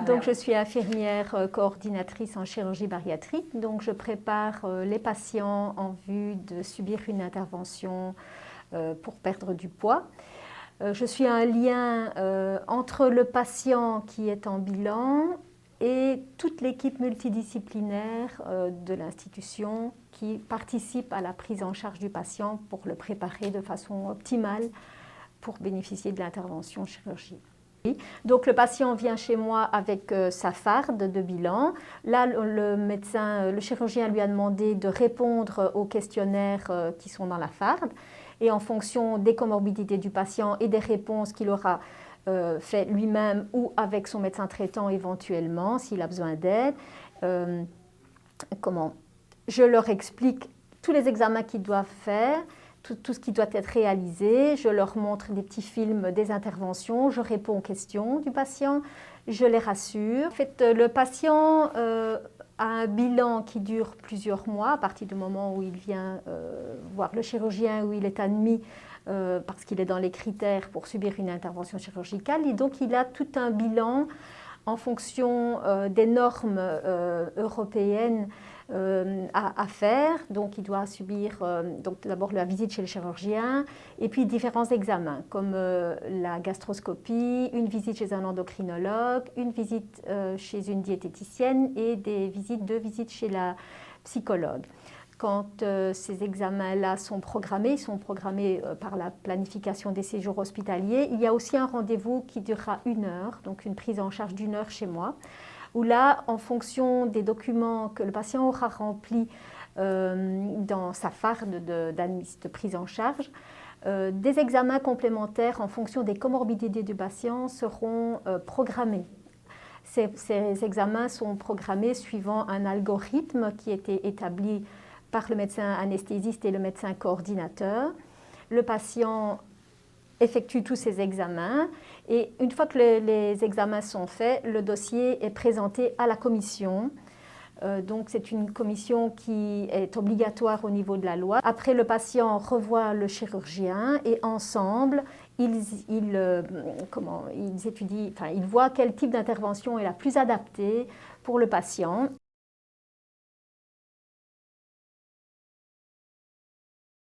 Donc, je suis infirmière coordinatrice en chirurgie bariatrique. Donc, je prépare les patients en vue de subir une intervention pour perdre du poids. Je suis un lien entre le patient qui est en bilan et toute l'équipe multidisciplinaire de l'institution qui participe à la prise en charge du patient pour le préparer de façon optimale pour bénéficier de l'intervention chirurgicale. Donc le patient vient chez moi avec sa farde de bilan. Là, le chirurgien lui a demandé de répondre aux questionnaires qui sont dans la farde. Et en fonction des comorbidités du patient et des réponses qu'il aura fait lui-même ou avec son médecin traitant éventuellement, s'il a besoin d'aide, je leur explique tous les examens qu'ils doivent faire, tout ce qui doit être réalisé, je leur montre des petits films des interventions, je réponds aux questions du patient, je les rassure. En fait, le patient a un bilan qui dure plusieurs mois à partir du moment où il vient voir le chirurgien, où il est admis parce qu'il est dans les critères pour subir une intervention chirurgicale. Et donc, il a tout un bilan en fonction des normes européennes à faire. Donc, il doit subir d'abord la visite chez le chirurgien et puis différents examens comme la gastroscopie, une visite chez un endocrinologue, une visite chez une diététicienne et deux visites chez la psychologue. Quand ces examens-là sont programmés, ils sont programmés par la planification des séjours hospitaliers, il y a aussi un rendez-vous qui durera 1 heure, donc une prise en charge d'1 heure chez moi, où là, en fonction des documents que le patient aura remplis dans sa farde de prise en charge, des examens complémentaires en fonction des comorbidités du patient seront programmés. Ces examens sont programmés suivant un algorithme qui a été établi par le médecin anesthésiste et le médecin coordinateur. Le patient effectue tous ces examens et une fois que les examens sont faits, le dossier est présenté à la commission. Donc c'est une commission qui est obligatoire au niveau de la loi. Après, le patient revoit le chirurgien et ensemble, ils voient quel type d'intervention est la plus adaptée pour le patient.